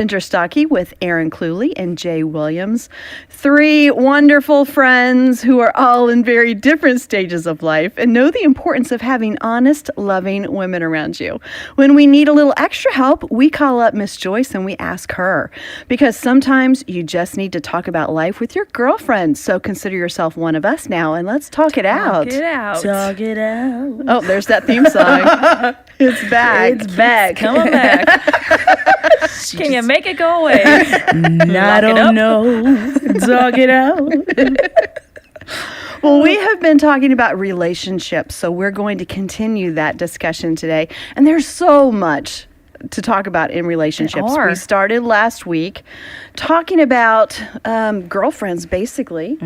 Ginger Stocky with Aaron Cluley and Jay Williams. Three wonderful friends who are all in very different stages of life and know the importance of having honest, loving women around you. When we need a little extra help, we call up Miss Joyce and we ask her. Because sometimes you just need to talk about life with your girlfriend. So consider yourself one of us now and let's talk it out. Talk it out. Talk it out. Oh, there's that theme song. It's back. It's back. Coming back. Can you make it go away? I don't know. Talk it out. Well, we have been talking about relationships, so we're going to continue that discussion today. And there's so much to talk about in relationships. We started last week talking about girlfriends, basically,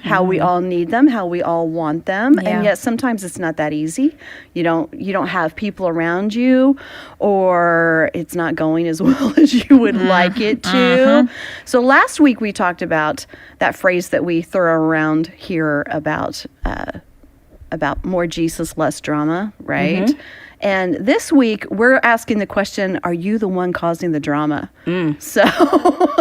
how we all need them, how we all want them, and yet sometimes it's not that easy. You don't have people around you, or it's not going as well as you would like it to. So last week we talked about that phrase that we throw around here about more Jesus, less drama, right? And this week, we're asking the question, are you the one causing the drama? So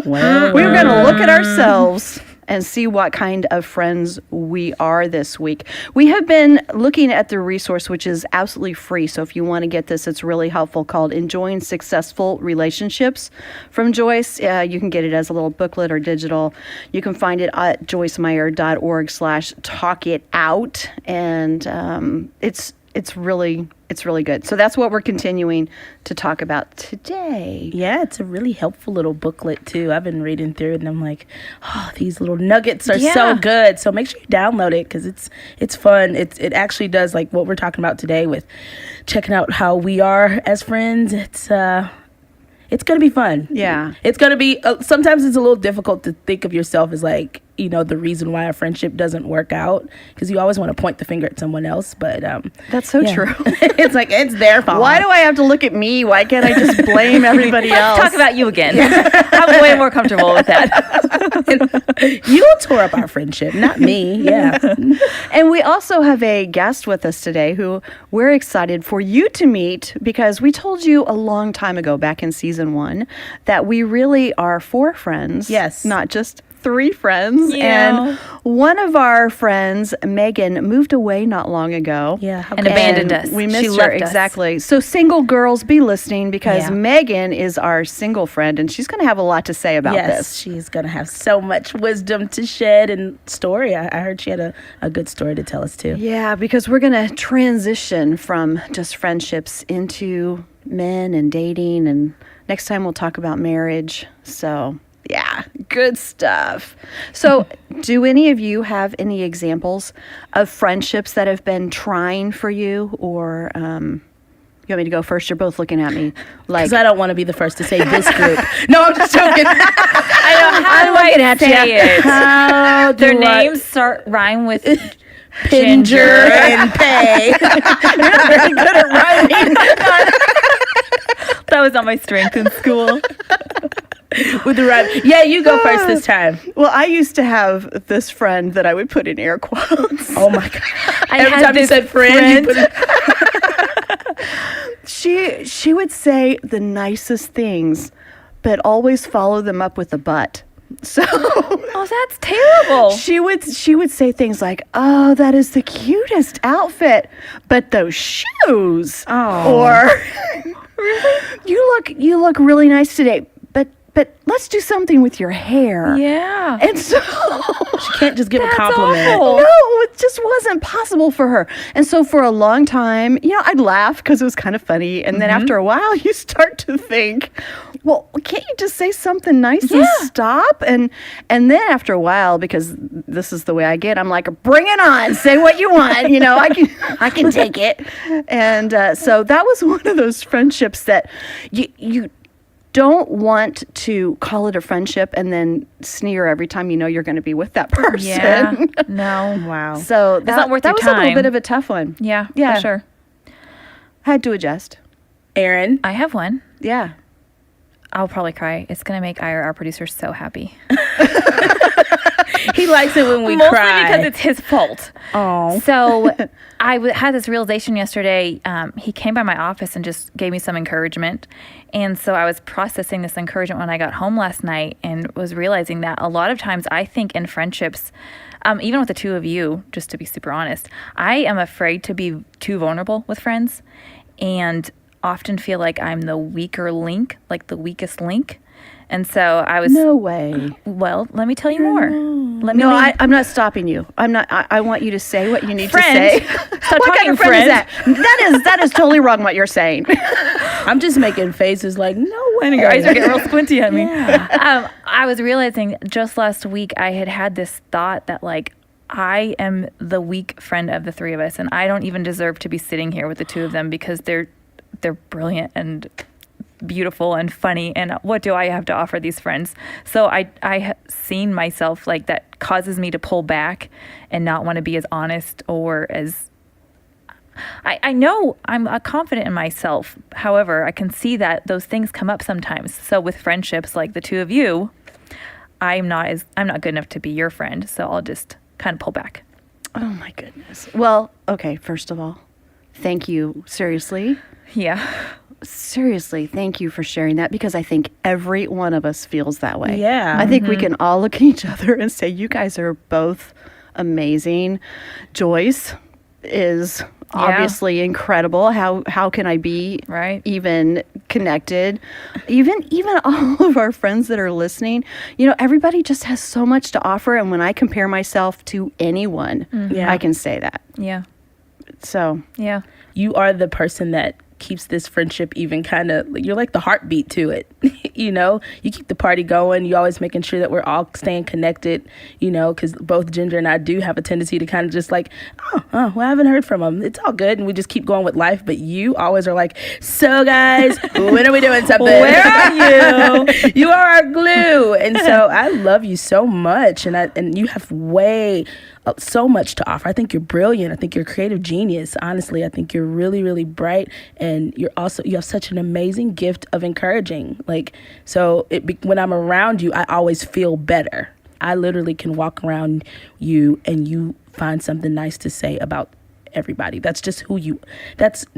we're going to look at ourselves and see what kind of friends we are this week. We have been looking at the resource, which is absolutely free. So if you want to get this, it's really helpful, called Enjoying Successful Relationships from Joyce. You can get it as a little booklet or digital. You can find it at joycemeyer.org/talkitout. And it's really good. So that's what we're continuing to talk about today. Yeah, it's a really helpful little booklet too. I've been reading through it and I'm like, oh, these little nuggets are so good. So make sure you download it because it's fun. It actually does like what we're talking about today with checking out how we are as friends. It's going to be fun. Yeah. It's going to be, sometimes it's a little difficult to think of yourself as like, the reason why a friendship doesn't work out, because you always want to point the finger at someone else. But that's so true. It's like, it's their fault. Why do I have to look at me? Why can't I just blame everybody else? Let's talk about you again. I'm way more comfortable with that. You tore up our friendship, not me. Yeah. And we also have a guest with us today who we're excited for you to meet, because we told you a long time ago, back in season 1, that we really are 4 friends. Yes. Not just 3 friends. Yeah. And one of our friends, Megan, moved away not long ago. Yeah. And abandoned us. We missed She her. left us. Exactly. So single girls, be listening, because Megan is our single friend and she's going to have a lot to say about this. She's going to have so much wisdom to shed and story. I heard she had a good story to tell us too. Yeah, because we're going to transition from just friendships into men and dating, and next time we'll talk about marriage. So yeah, good stuff. So do any of you have any examples of friendships that have been trying for you? Or you want me to go first? You're both looking at me like... Because I don't want to be the first to say this group. No, I'm just joking. I know. How do I say it? How do Their names rhyme with Ginger and Pay. You're not very good at rhyming. That was not my strength in school. With the rhyme. Yeah, you go first this time. Well, I used to have this friend that I would put in air quotes. Oh my God. I Every had time you this said friend, you put it... She would say the nicest things, but always follow them up with a but. So Oh, that's terrible. she would say things like, "Oh, that is the cutest outfit, but those shoes." Oh. Or really? You look really nice today, but let's do something with your hair. Yeah. And so She can't just give a That's compliment. awful. no, it just wasn't possible for her. And so for a long time, I'd laugh because it was kind of funny. And then after a while, you start to think, well, can't you just say something nice and stop? And then after a while, because this is the way I get, I'm like, bring it on. Say what you want. I can take it. And so that was one of those friendships that you don't want to call it a friendship and then sneer every time you're going to be with that person. Yeah. No. Wow. So not worth that your was a little time. bit of a tough one. Yeah, Yeah. for sure. Had to adjust. Aaron. I have one. Yeah. I'll probably cry. It's going to make our producer so happy. He likes it when we Mostly cry. because it's his fault. Oh. So I had this realization yesterday. He came by my office and just gave me some encouragement. And so I was processing this encouragement when I got home last night and was realizing that a lot of times I think in friendships, even with the two of you, just to be super honest, I am afraid to be too vulnerable with friends and often feel like I'm the weaker link, like the weakest link. And so I was... No way. Well, let me tell you more. I'm not stopping you. I want you to say what you need Friend. to say. Stop What kind of friend is that? That is totally wrong what you're saying. I'm just making faces like, no way. And your eyes are getting real squinty at me. Yeah. I was realizing just last week I had this thought that like I am the weak friend of the three of us, and I don't even deserve to be sitting here with the two of them because they're brilliant and beautiful and funny, and what do I have to offer these friends? So I seen myself like that causes me to pull back and not want to be as honest or as I know I'm confident in myself. However, I can see that those things come up sometimes. So with friendships like the two of you, I'm not good enough to be your friend, so I'll just kind of pull back. Oh my goodness. Well, okay, first of all, thank you. Seriously, thank you for sharing that, because I think every one of us feels that way. Yeah. I think we can all look at each other and say, you guys are both amazing. Joyce is obviously incredible. How can I be even connected? Even all of our friends that are listening, everybody just has so much to offer. And when I compare myself to anyone, I can say that. Yeah. So. Yeah. You are the person that keeps this friendship even kind of, you're like the heartbeat to it. You keep the party going. You always making sure that we're all staying connected, because both Ginger and I do have a tendency to kind of just like, well, I haven't heard from them. It's all good. And we just keep going with life. But you always are like, so guys, when are we doing something? Where are you? You are our glue. And so I love you so much. And you have so much to offer. I think you're brilliant. I think you're a creative genius. Honestly, I think you're really, really bright. And you have such an amazing gift of encouraging. So when I'm around you, I always feel better. I literally can walk around you and you find something nice to say about everybody. That's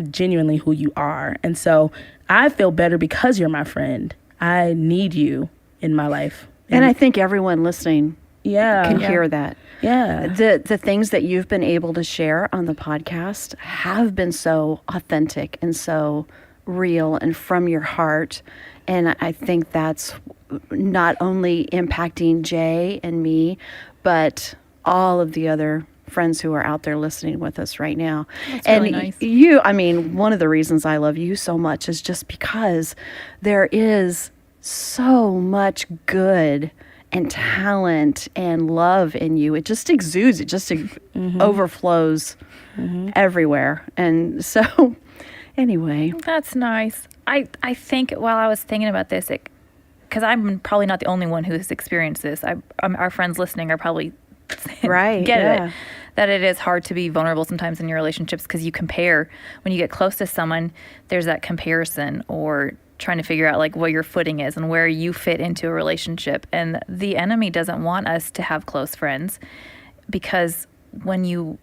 genuinely who you are. And so I feel better because you're my friend. I need you in my life. And I think everyone listening can hear that. Yeah. The things that you've been able to share on the podcast have been so authentic and so real and from your heart. And I think that's not only impacting Jay and me, but all of the other friends who are out there listening with us right now. That's and really nice. One of the reasons I love you so much is just because there is so much good and talent and love in you. It just exudes. It just overflows everywhere. And so, anyway. That's nice. I think while I was thinking about this, because I'm probably not the only one who has experienced this. Our friends listening are probably get it. That it is hard to be vulnerable sometimes in your relationships because you compare. When you get close to someone, there's that comparison or trying to figure out like what your footing is and where you fit into a relationship. And the enemy doesn't want us to have close friends because when you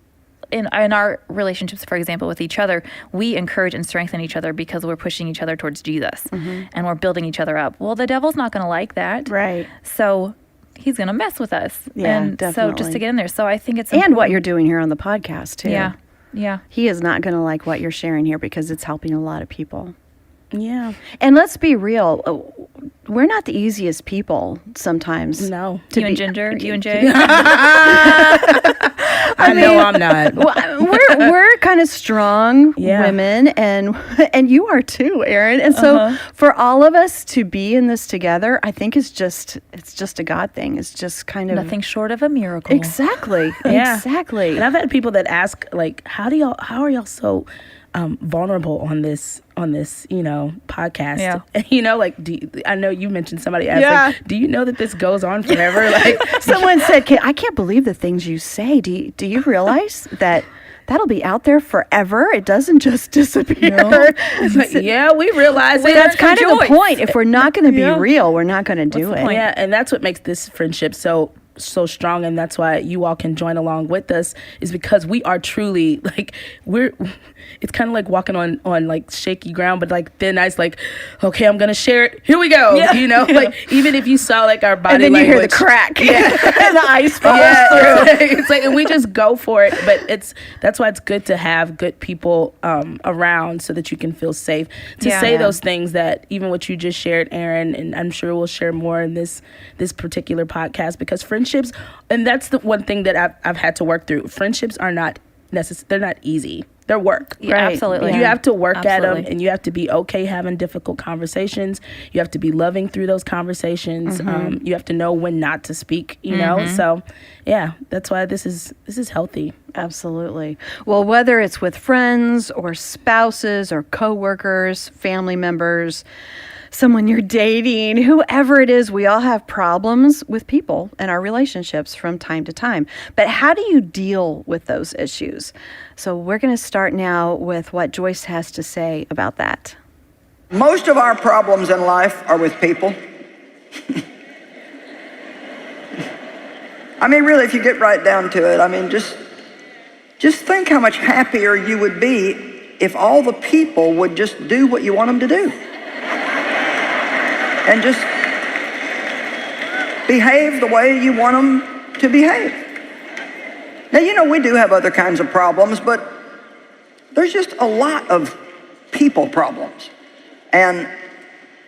in our relationships, for example, with each other, we encourage and strengthen each other because we're pushing each other towards Jesus and we're building each other up. Well, the devil's not going to like that. Right. So he's going to mess with us. Yeah, and definitely. So just to get in there. So I think it's important. And what you're doing here on the podcast, too. Yeah. Yeah. He is not going to like what you're sharing here because it's helping a lot of people. Yeah. And let's be real. We're not the easiest people sometimes. No. You and Ginger? You and Jay? I know I'm not. We're kind of strong women, and you are too, Erin. And so for all of us to be in this together, I think it's just a God thing. It's just kind of nothing short of a miracle. Exactly. Yeah. Exactly. And I've had people that ask, like, how are y'all so vulnerable on this podcast? Yeah. Like, I know you mentioned somebody asked, like, do you know that this goes on forever? Like, someone said, I can't believe the things you say. Do you realize that that'll be out there forever? It doesn't just disappear. No. Like, yeah, we realize it. That's kind of the point. If we're not going to be real, we're not going to do it. Yeah, and that's what makes this friendship so so strong, and that's why you all can join along with us, is because we are truly like it's kind of like walking on like shaky ground, but like thin ice. Like, okay, I'm gonna share it. Here we go. Yeah. You know, like even if you saw like our body and then language, you hear the crack, and the ice falls through. it's like, and we just go for it. But that's why it's good to have good people around, so that you can feel safe to say those things that even what you just shared, Aaron, and I'm sure we'll share more in this particular podcast, because friendships, and that's the one thing that I've had to work through. Friendships are not they're not easy. They're work. Yeah, right? Absolutely. You have to work at them, and you have to be okay having difficult conversations. You have to be loving through those conversations. You have to know when not to speak, you know? So, yeah, that's why this is healthy. Absolutely. Well, whether it's with friends or spouses or coworkers, family members, someone you're dating, whoever it is, we all have problems with people and our relationships from time to time. But how do you deal with those issues? So we're going to start now with what Joyce has to say about that. Most of our problems in life are with people. I mean, really, if you get right down to it, I mean, just think how much happier you would be if all the people would just do what you want them to do. And just behave the way you want them to behave. Now, you know, we do have other kinds of problems, but there's just a lot of people problems. And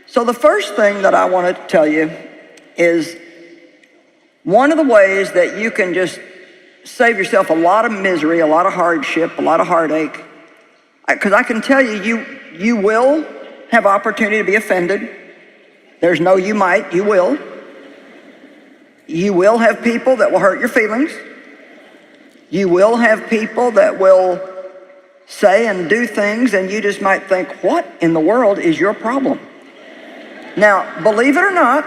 so the first thing that I want to tell you is one of the ways that you can just save yourself a lot of misery, a lot of hardship, a lot of heartache, because I can tell you, you will have opportunity to be offended. There's no you might, you will. You will have people that will hurt your feelings. You will have people that will say and do things, and you just might think, what in the world is your problem? Now, believe it or not,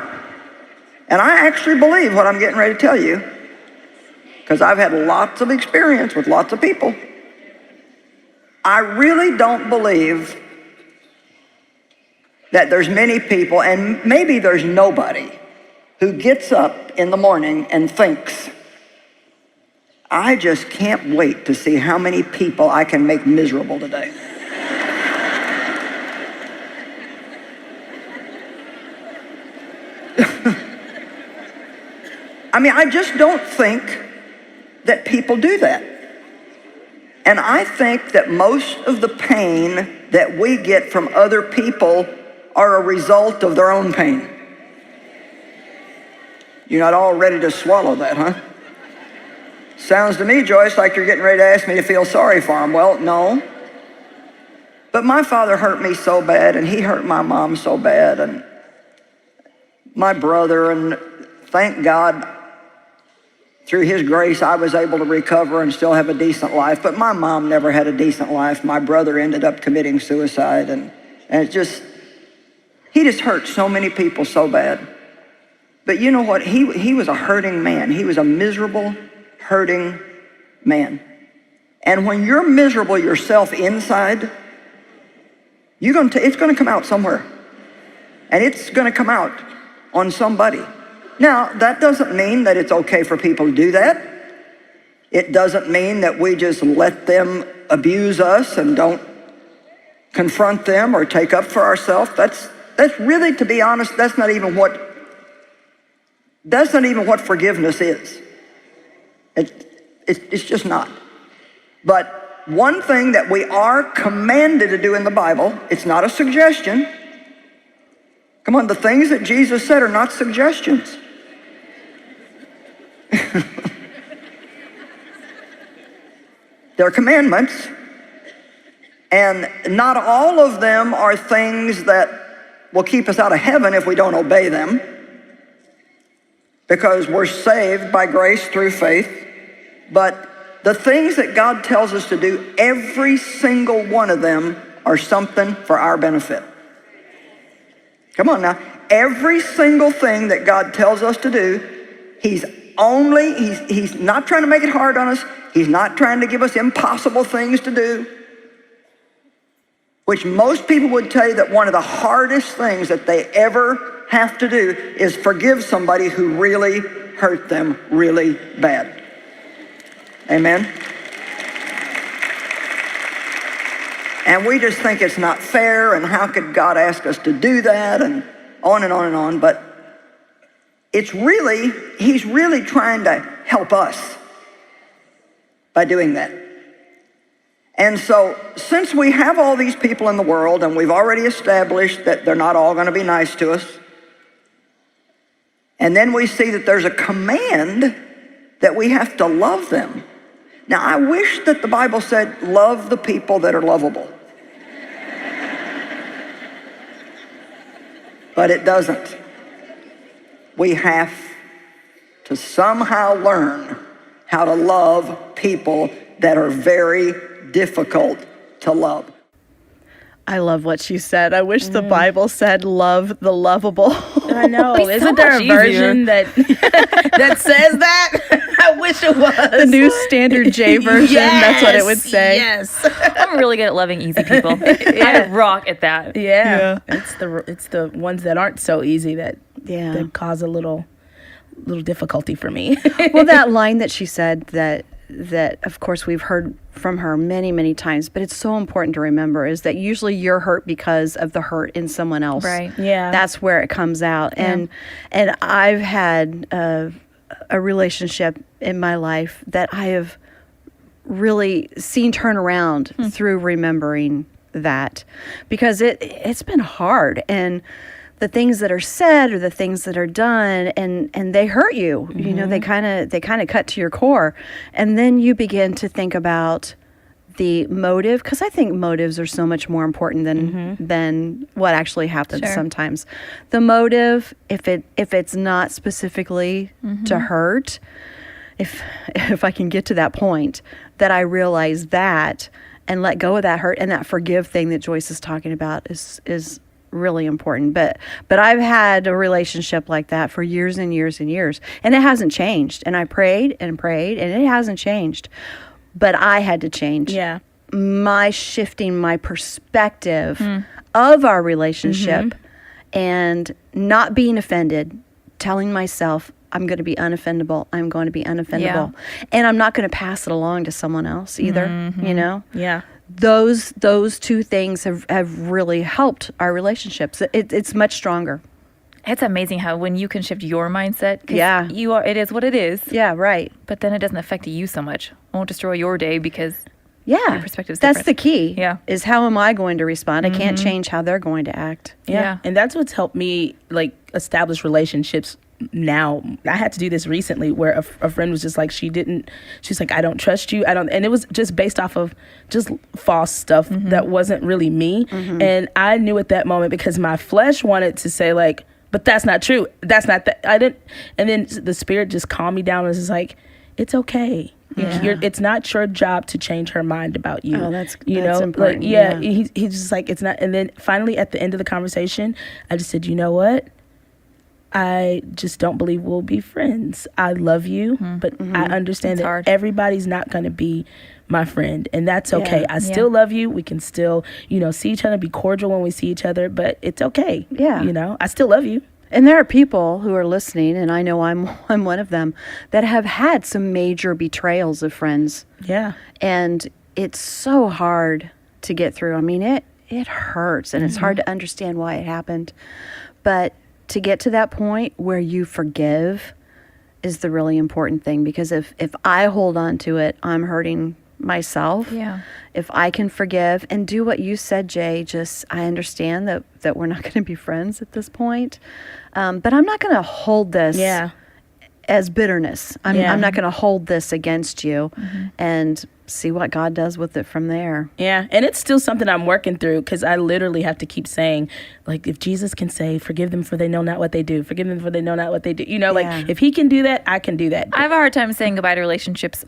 and I actually believe what I'm getting ready to tell you, because I've had lots of experience with lots of people, I really don't believe that there's many people, and maybe there's nobody, who gets up in the morning and thinks, I just can't wait to see how many people I can make miserable today. I mean, I just don't think that people do that. And I think that most of the pain that we get from other people are a result of their own pain. You're not all ready to swallow that, huh? Sounds to me, Joyce, like you're getting ready to ask me to feel sorry for him. Well, no. But my father hurt me so bad, and he hurt my mom so bad, and my brother, and thank God, through his grace, I was able to recover and still have a decent life. But my mom never had a decent life. My brother ended up committing suicide, and it's just, he just hurt so many people so bad. But you know what? He was a hurting man. He was a miserable, hurting man. And when you're miserable yourself inside, it's going to come out somewhere. And it's going to come out on somebody. Now, that doesn't mean that it's okay for people to do that. It doesn't mean that we just let them abuse us and don't confront them or take up for ourselves. That's really, to be honest, that's not even what forgiveness is. It's just not. But one thing that we are commanded to do in the Bible, it's not a suggestion. Come on, the things that Jesus said are not suggestions. They're commandments. And not all of them are things that will keep us out of heaven if we don't obey them, because we're saved by grace through faith. But the things that God tells us to do, every single one of them are something for our benefit. Come on now. Every single thing that God tells us to do, he's not trying to make it hard on us. He's not trying to give us impossible things to do. Which most people would tell you that one of the hardest things that they ever have to do is forgive somebody who really hurt them really bad. Amen? And we just think it's not fair, and how could God ask us to do that, and on and on and on. But he's really trying to help us by doing that. And so, since we have all these people in the world, and we've already established that they're not all going to be nice to us, and then we see that there's a command that we have to love them. Now, I wish that the Bible said, love the people that are lovable. But it doesn't. We have to somehow learn how to love people that are very difficult to love. I love what she said. I wish the Bible said love the lovable. I know. Isn't there a version that says that? I wish it was. The New Standard J version, yes, that's what it would say. Yes. I'm really good at loving easy people. I rock at that. Yeah. It's the ones that aren't so easy that cause a little difficulty for me. Well, that line that she said that of course we've heard from her many, many times, but it's so important to remember is that usually you're hurt because of the hurt in someone else. Right. Yeah. That's where it comes out. Yeah. And I've had a relationship in my life that I have really seen turn around through remembering that, because it's been hard, and the things that are said or the things that are done, and they hurt you. You know, they kind of cut to your core, and then you begin to think about the motive, because I think motives are so much more important than what actually happens. Sure. Sometimes the motive, if it's not specifically to hurt, if I can get to that point that I realize that and let go of that hurt, and that forgive thing that Joyce is talking about is really important. But I've had a relationship like that for years and years and years, and it hasn't changed. And I prayed and prayed, and it hasn't changed. But I had to change. Yeah. My shifting my perspective of our relationship and not being offended, telling myself, I'm going to be unoffendable. I'm going to be unoffendable. Yeah. And I'm not going to pass it along to someone else either, you know? Yeah. Those two things have really helped our relationships. It's much stronger. It's amazing how when you can shift your mindset, Yeah. it is what it is. Yeah, right. But then it doesn't affect you so much. It won't destroy your day because Yeah. your perspective's That's different. the key. Yeah. Is how am I going to respond? I can't change how they're going to act. Yeah. And that's what's helped me establish relationships now. I had to do this recently where a friend was just like, she's like, I don't trust you. And it was just based off of just false stuff that wasn't really me. And I knew at that moment, because my flesh wanted to say like, but that's not true. That's not that. I didn't. And then the Spirit just calmed me down and was just like, it's okay. Yeah. It's not your job to change her mind about you. Oh, that's important. Like, yeah. He's just like, it's not. And then finally at the end of the conversation, I just said, you know what? I just don't believe we'll be friends. I love you, but I understand that everybody's not going to be my friend, and that's okay. Yeah. I still love you. We can still, see each other, be cordial when we see each other, but it's okay. Yeah. I still love you. And there are people who are listening, and I know I'm one of them, that have had some major betrayals of friends. Yeah. And it's so hard to get through. I mean, it hurts, and it's hard to understand why it happened. But to get to that point where you forgive is the really important thing, because if I hold on to it, I'm hurting myself. Yeah. If I can forgive and do what you said, Jay, I understand that we're not going to be friends at this point, but I'm not going to hold this as bitterness. I'm not going to hold this against you, and see what God does with it from there. Yeah, and it's still something I'm working through, because I literally have to keep saying, like, if Jesus can say, forgive them for they know not what they do, forgive them for they know not what they do. Like, if he can do that, I can do that. I have a hard time saying goodbye to relationships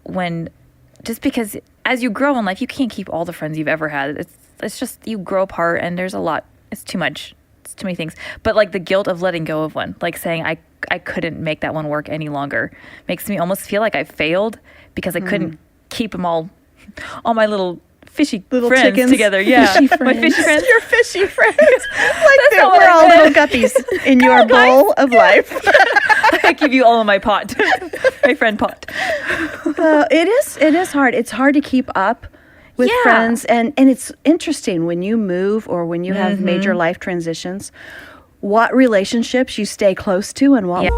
just because as you grow in life, you can't keep all the friends you've ever had. It's just you grow apart, and there's a lot. It's too much. It's too many things. But like the guilt of letting go of one, like saying I couldn't make that one work any longer, makes me almost feel like I failed because I couldn't keep them all my little fishy little friends chickens together. Yeah, Fishy friends. my fishy friends. Your fishy friends. Like not what we're I all meant. little guppies in your bowl of life. I I give you all of my pot, my friend pot. It is hard. It's hard to keep up with friends, and it's interesting when you move or when you have major life transitions, what relationships you stay close to and what.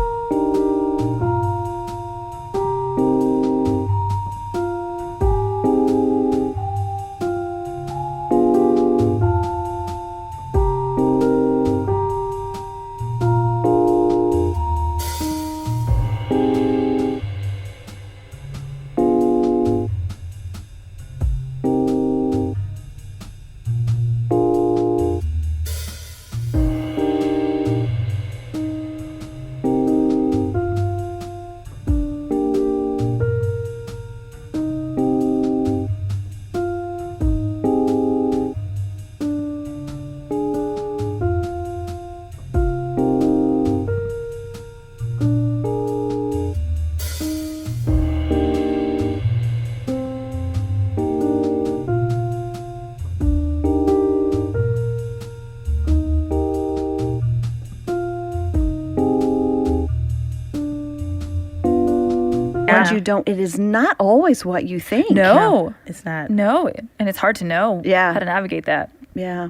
You don't. It is not always what you think. No, it's not. No, and it's hard to know how to navigate that. Yeah.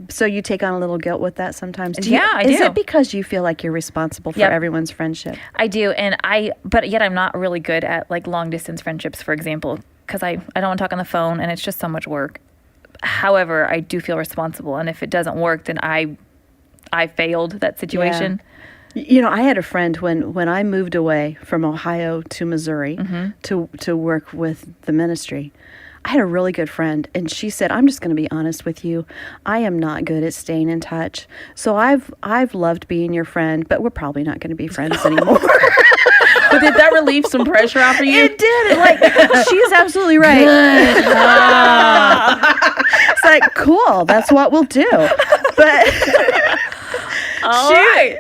So you take on a little guilt with that sometimes? I do. Is it because you feel like you're responsible for everyone's friendship? I do, but yet I'm not really good at like long distance friendships, for example, because I don't want to talk on the phone and it's just so much work. However, I do feel responsible, and if it doesn't work, then I failed that situation. Yeah. You know, I had a friend when I moved away from Ohio to Missouri to work with the ministry. I had a really good friend, and she said, "I'm just going to be honest with you. I am not good at staying in touch. So I've loved being your friend, but we're probably not going to be friends anymore." But did that relieve some pressure off of you? It did. Like, she's absolutely right. It's like, cool. That's what we'll do. But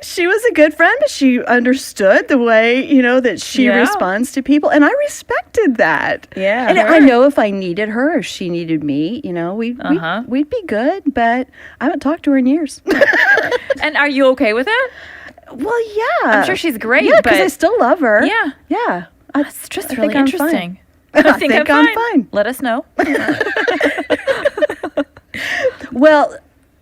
she was a good friend, but she understood the way, that she responds to people. And I respected that. Yeah. And I know if I needed her, if she needed me, we'd be good. But I haven't talked to her in years. And are you okay with that? Well, yeah. I'm sure she's great. Yeah, because I still love her. Yeah. Yeah. That's just really interesting. I think I'm fine. Let us know. Well,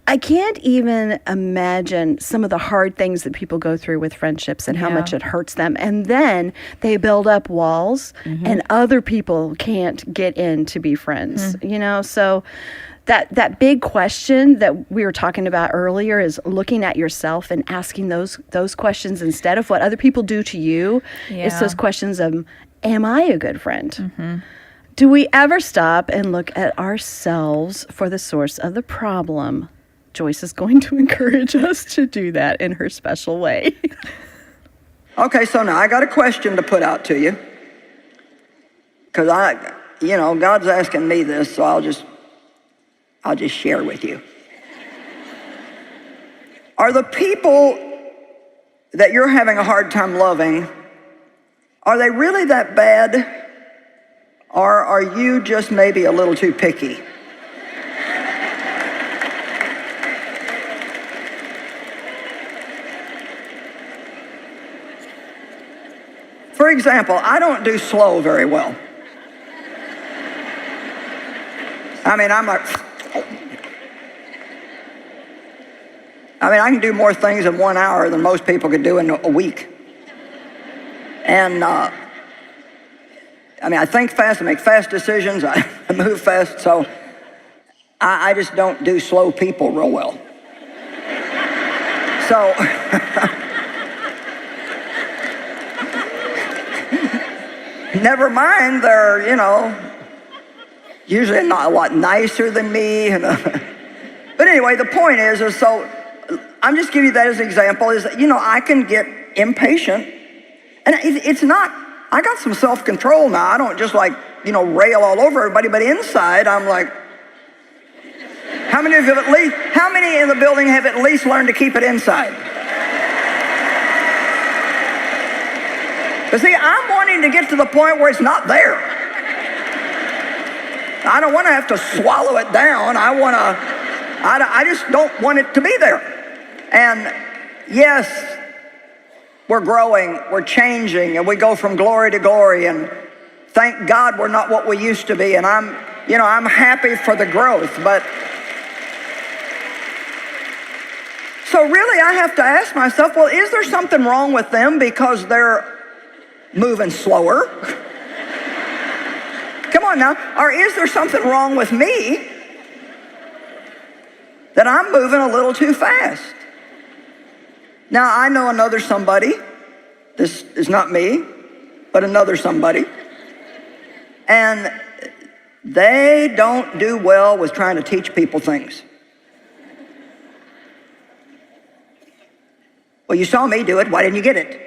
I can't even imagine some of the hard things that people go through with friendships and how much it hurts them. And then they build up walls and other people can't get in to be friends, So that big question that we were talking about earlier is looking at yourself and asking those questions instead of what other people do to you. Yeah. It's those questions of, am I a good friend? Do we ever stop and look at ourselves for the source of the problem? Joyce is going to encourage us to do that in her special way. Okay, so now I got a question to put out to you. Because God's asking me this, so I'll just share with you. Are the people that you're having a hard time loving, are they really that bad? Or are you just maybe a little too picky? For example, I don't do slow very well. I can do more things in 1 hour than most people could do in a week. And I think fast, I make fast decisions, I move fast, so I just don't do slow people real well. So, never mind, they're, usually not a lot nicer than me. But anyway, the point is so I'm just giving you that as an example, is that, I can get impatient. And it's not, I got some self-control now. I don't just rail all over everybody, but inside I'm like, how many in the building have at least learned to keep it inside? But see, I'm wanting to get to the point where it's not there. I don't want to have to swallow it down. I just don't want it to be there. And yes, we're growing, we're changing, and we go from glory to glory, and thank God we're not what we used to be, and I'm happy for the growth, but so really I have to ask myself, well, is there something wrong with them because they're moving slower? Come on now. Or is there something wrong with me that I'm moving a little too fast? Now, I know another somebody, this is not me, but another somebody, and they don't do well with trying to teach people things. Well, you saw me do it, why didn't you get it?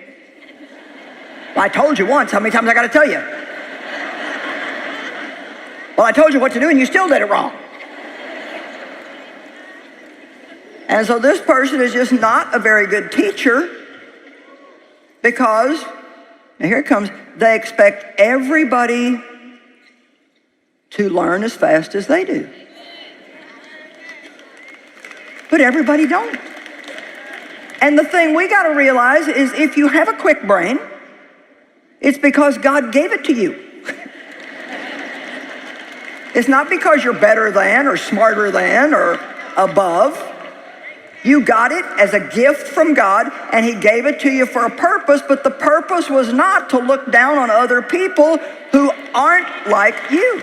Well, I told you once, how many times I got to tell you? Well, I told you what to do and you still did it wrong. And so this person is just not a very good teacher because, now here it comes, they expect everybody to learn as fast as they do. But everybody don't. And the thing we got to realize is if you have a quick brain, it's because God gave it to you. It's not because you're better than or smarter than or above. You got it as a gift from God, and He gave it to you for a purpose, but the purpose was not to look down on other people who aren't like you.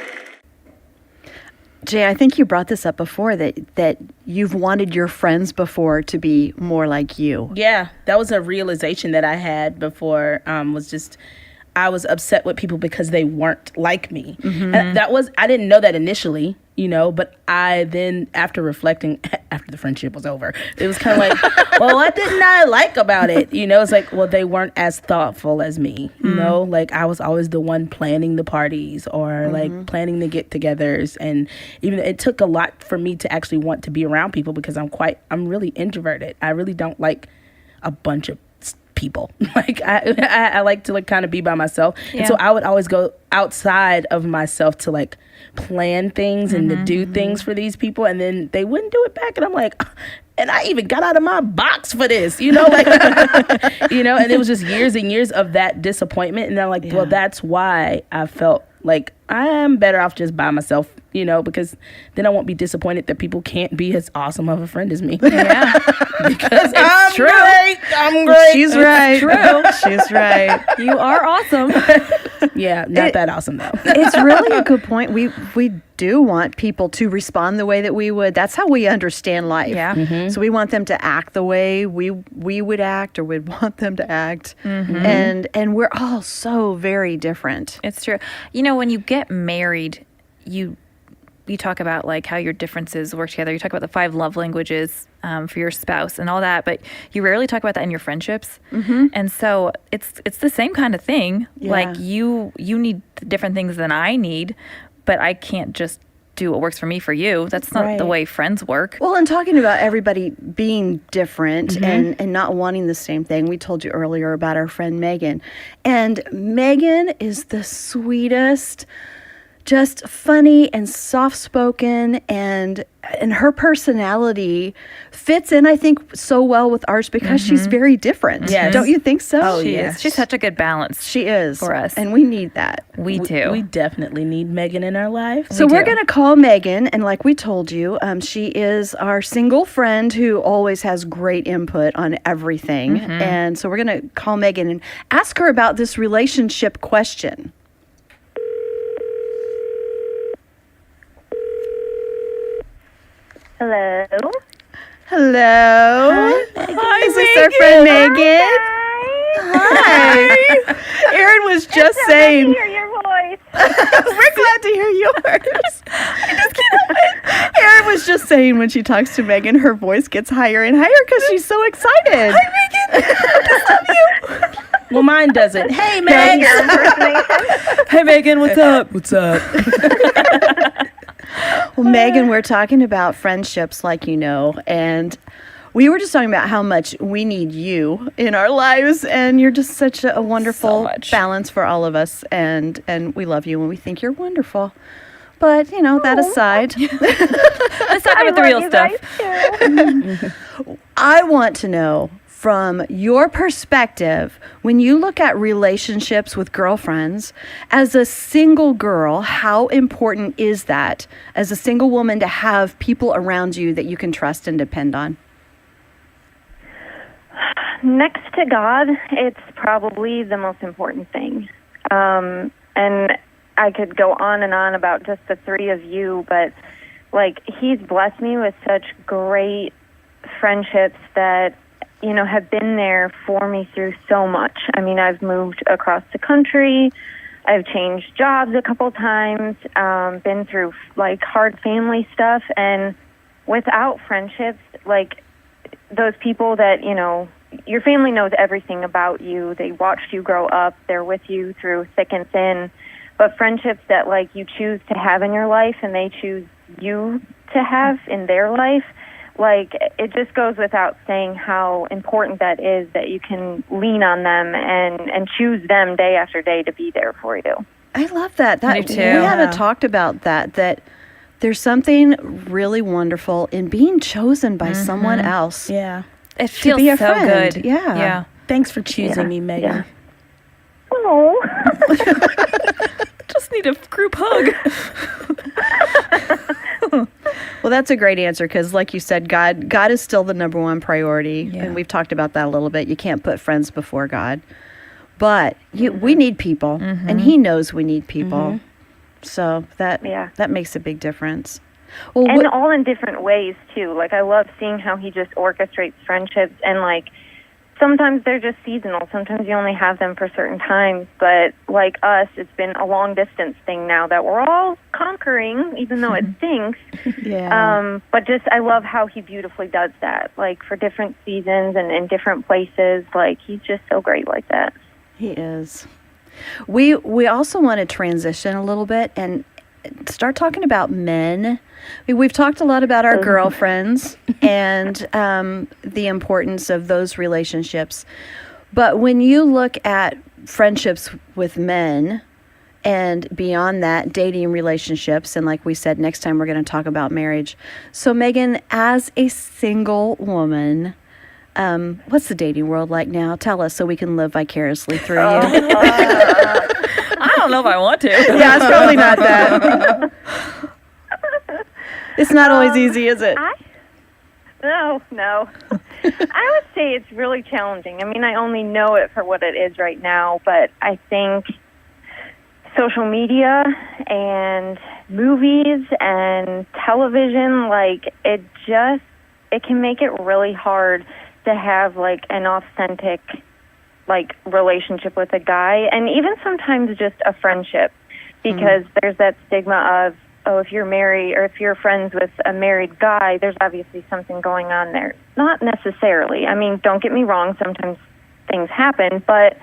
Jay, I think you brought this up before, that you've wanted your friends before to be more like you. Yeah, that was a realization that I had before, was just I was upset with people because they weren't like me. Mm-hmm. And I didn't know that initially, but I then, after reflecting, after the friendship was over, it was kind of like, well, what didn't I like about it? It's like, well, they weren't as thoughtful as me, like I was always the one planning the parties or like planning the get-togethers. And even it took a lot for me to actually want to be around people because I'm really introverted. I really don't like a bunch of people. Like I like to kind of be by myself. Yeah. And so I would always go outside of myself to like plan things and to do things for these people, and then they wouldn't do it back, and I'm like, and I even got out of my box for this, and it was just years and years of that disappointment, and I'm like, well, that's why I felt like I'm better off just by myself, because then I won't be disappointed that people can't be as awesome of a friend as me. Yeah. Because I'm true. I'm great. She's right. True. She's right. You are awesome. Yeah, not that awesome though. It's really a good point. We do want people to respond the way that we would. That's how we understand life. Yeah. Mm-hmm. So we want them to act the way we would act, or we'd want them to act. Mm-hmm. And we're all so very different. It's true. When you get married, you talk about like how your differences work together. You talk about the 5 love languages for your spouse and all that, but you rarely talk about that in your friendships. Mm-hmm. And so it's the same kind of thing. Yeah. Like you need different things than I need, but I can't just do what works for me for you. That's not the way friends work. Well, and talking about everybody being different and not wanting the same thing, we told you earlier about our friend Megan. And Megan is the sweetest, just funny and soft-spoken, and her personality fits in, I think, so well with ours because she's very different. Yes. Don't you think so? Oh, yes. She's such a good balance. She is. For us. And we need that. We do. We definitely need Megan in our life. So we're going to call Megan, and like we told you, she is our single friend who always has great input on everything. And so we're going to call Megan and ask her about this relationship question. Hello. Hello. Hi, is this our friend Megan? Hi. Erin was just saying. I'm glad to hear your voice. We're glad to hear yours. I just can't help it. Erin was just saying when she talks to Megan, her voice gets higher and higher because she's so excited. Hi, Megan. I just love you. Well, mine doesn't. Hey, Megan. Hey, Megan. What's up? What's up? Well, Megan, we're talking about friendships, like and we were just talking about how much we need you in our lives, and you're just such a wonderful balance for all of us, and we love you, and we think you're wonderful. But, that aside. Let's talk about the real stuff. I want to know, from your perspective, when you look at relationships with girlfriends, as a single girl, how important is that as a single woman to have people around you that you can trust and depend on? Next to God, it's probably the most important thing. And I could go on and on about just the three of you, but like, he's blessed me with such great friendships that, you know, have been there for me through so much. I mean, I've moved across the country. I've changed jobs a couple times, been through like hard family stuff. And without friendships, like those people that, you know, your family knows everything about you. They watched you grow up. They're with you through thick and thin. But friendships that like you choose to have in your life and they choose you to have in their life, like it just goes without saying how important that is, that you can lean on them and choose them day after day to be there for you. I love that. Me too. We haven't talked about that there's something really wonderful in being chosen by someone else. Yeah. It feels be a so friend. good. Yeah. Thanks for choosing me, Megan. Yeah. Oh. Just need a group hug. Well, that's a great answer because, like you said, God is still the number one priority, and we've talked about that a little bit. You can't put friends before God, but we need people, and He knows we need people. So that makes a big difference. Well, and all in different ways too. Like, I love seeing how He just orchestrates friendships, and like sometimes they're just seasonal. Sometimes you only have them for certain times. But like us, it's been a long distance thing now that we're all conquering, even though it stinks. But just, I love how He beautifully does that. Like for different seasons and in different places. Like, He's just so great like that. He is. We also want to transition a little bit and start talking about men. We've talked a lot about our girlfriends and the importance of those relationships. But when you look at friendships with men and beyond that, dating relationships, and like we said, next time we're going to talk about marriage. So Megan, as a single woman, what's the dating world like now? Tell us so we can live vicariously through you. I don't know if I want to. Yeah, it's probably not that. It's not always easy, is it? No. I would say it's really challenging. I mean, I only know it for what it is right now, but I think social media and movies and television, like, it can make it really hard to have, like, an authentic, like, relationship with a guy, and even sometimes just a friendship, because there's that stigma of, oh, if you're married or if you're friends with a married guy, there's obviously something going on there. Not necessarily. I mean, don't get me wrong, sometimes things happen, but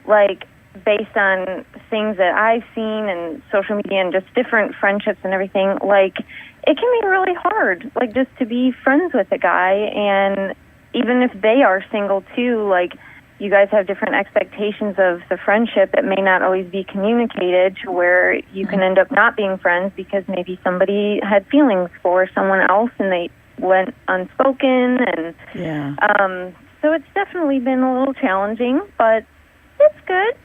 like based on things that I've seen and social media and just different friendships and everything, like it can be really hard, like just to be friends with a guy. And even if they are single too, like you guys have different expectations of the friendship that may not always be communicated, to where you can end up not being friends because maybe somebody had feelings for someone else and they went unspoken. And so it's definitely been a little challenging, but it's good.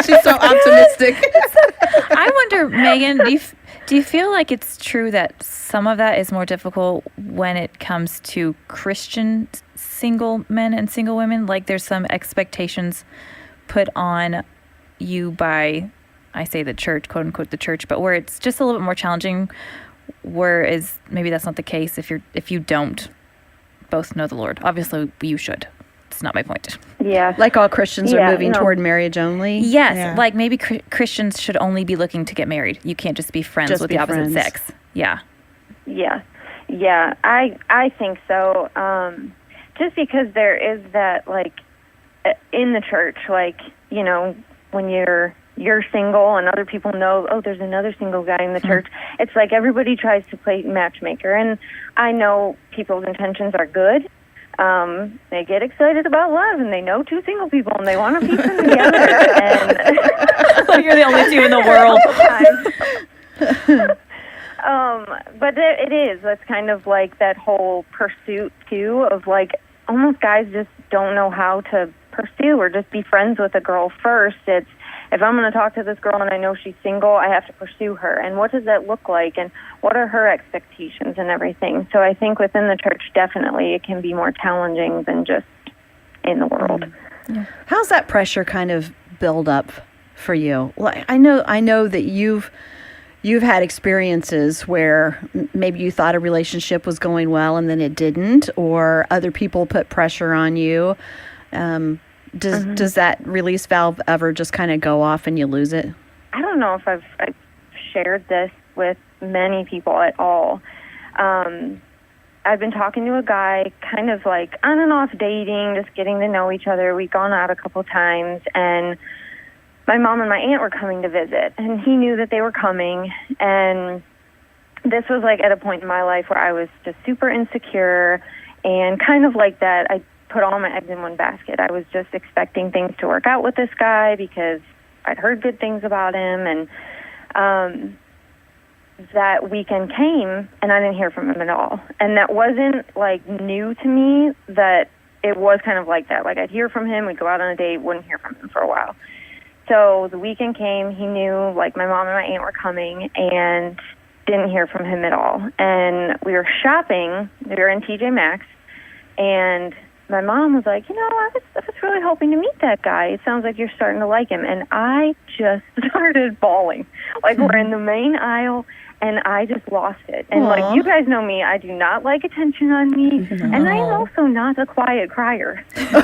She's so optimistic. I wonder, Megan, do you feel like it's true that some of that is more difficult when it comes to Christian single men and single women? Like there's some expectations put on you by, I say the church, quote unquote the church, but where it's just a little bit more challenging, whereas maybe that's not the case if you don't both know the Lord. Obviously you should. It's not my point. Yeah. Like all Christians are moving toward marriage only. Yes. Yeah. Like maybe Christians should only be looking to get married. You can't just be friends with the opposite sex. Yeah. Yeah. Yeah. I think so. Just because there is that, like, in the church, like, you know, when you're single and other people know, oh, there's another single guy in the church, it's like everybody tries to play matchmaker. And I know people's intentions are good. They get excited about love, and they know two single people, and they want to piece them together. And like you're the only two in the world. But it is. That's kind of like that whole pursuit, too, of, like, almost guys just don't know how to pursue or just be friends with a girl first. It's, if I'm going to talk to this girl and I know she's single, I have to pursue her. And what does that look like? And what are her expectations and everything? So I think within the church, definitely it can be more challenging than just in the world. Yeah. How's that pressure kind of build up for you? Well, I know that you've had experiences where maybe you thought a relationship was going well and then it didn't, or other people put pressure on you. Does that release valve ever just kind of go off and you lose it? I don't know if I've shared this with many people at all. I've been talking to a guy, kind of like on and off dating, just getting to know each other. We've gone out a couple times, and my mom and my aunt were coming to visit, and he knew that they were coming. And this was like at a point in my life where I was just super insecure, and kind of like that, I put all my eggs in one basket. I was just expecting things to work out with this guy because I'd heard good things about him, and that weekend came, and I didn't hear from him at all. And that wasn't, like, new to me, that it was kind of like that. Like, I'd hear from him, we'd go out on a date, wouldn't hear from him for a while. So the weekend came, he knew, like, my mom and my aunt were coming, and didn't hear from him at all. And we were shopping, we were in TJ Maxx, and my mom was like, I was really hoping to meet that guy. It sounds like you're starting to like him. And I just started bawling. Like, we're in the main aisle, and I just lost it. And, like, you guys know me. I do not like attention on me. And I am also not a quiet crier. So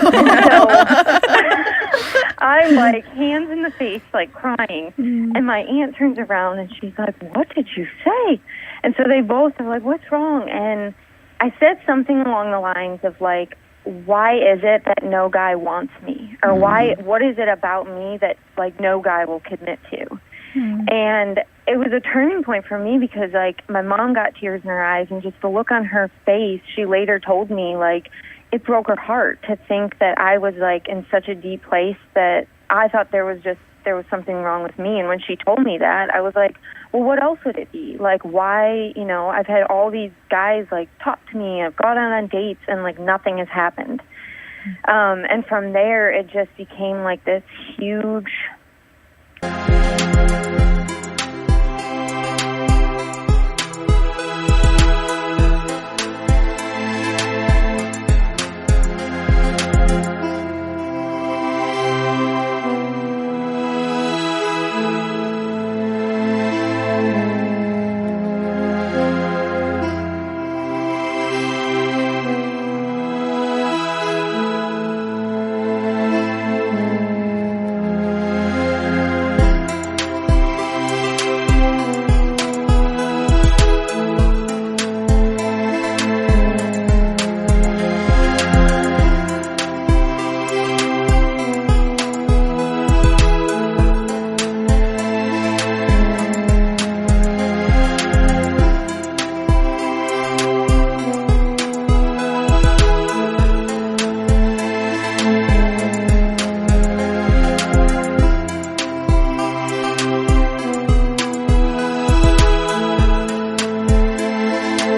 I'm, like, hands in the face, like, crying. And my aunt turns around, and she's like, what did you say? And so they both are like, what's wrong? And I said something along the lines of, like, why is it that no guy wants me? Or what is it about me that, like, no guy will commit to? And it was a turning point for me because, like, my mom got tears in her eyes, and just the look on her face, she later told me, like, it broke her heart to think that I was, like, in such a deep place that I thought there was something wrong with me. And when she told me that, I was like, well, what else would it be? Like, why, I've had all these guys, like, talk to me, I've gone out on dates, and, like, nothing has happened. And from there, it just became, like, this huge...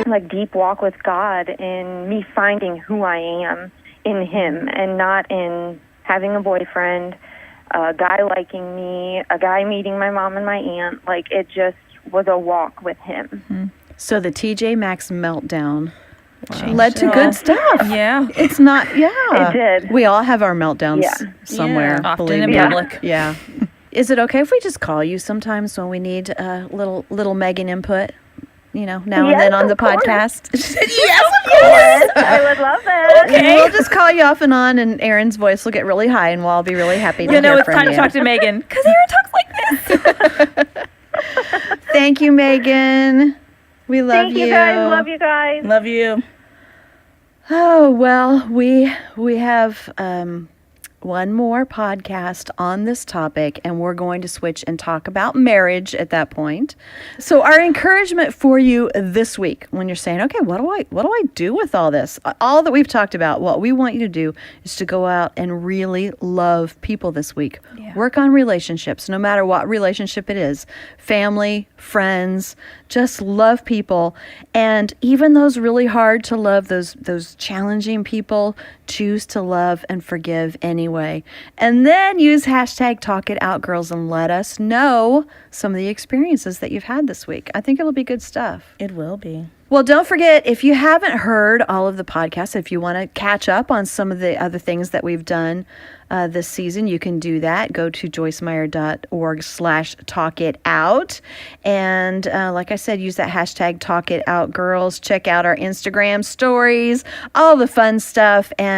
like deep walk with God in me finding who I am in Him, and not in having a boyfriend, a guy liking me, a guy meeting my mom and my aunt. Like, it just was a walk with Him. So the TJ Maxx meltdown led to good stuff. Yeah. It's not, It did. We all have our meltdowns somewhere. Often believe in me. public. Yeah. Is it okay if we just call you sometimes when we need a little Megan input? Now and then on the podcast. Yes, I would love it. Okay. We'll just call you off and on, and Erin's voice will get really high, and we'll all be really happy to hear from you. It's time to talk to Megan, because Erin talks like this. Thank you, Megan. We love you. Thank you guys. Love you guys. Love you. Oh, well, we have one more podcast on this topic, and we're going to switch and talk about marriage at that point. So our encouragement for you this week, when you're saying, okay, what do I do with all this? All that we've talked about, what we want you to do is to go out and really love people this week. Yeah. Work on relationships, no matter what relationship it is. Family, friends, just love people. And even those really hard to love, those challenging people, choose to love and forgive anyway. And then use hashtag Talk It Out, girls, and let us know some of the experiences that you've had this week. I think it'll be good stuff. It will be. Well, don't forget, if you haven't heard all of the podcasts, if you want to catch up on some of the other things that we've done this season, you can do that. Go to joycemeyer.org/talkitout. And like I said, use that hashtag Talk It Out, girls. Check out our Instagram stories, all the fun stuff. And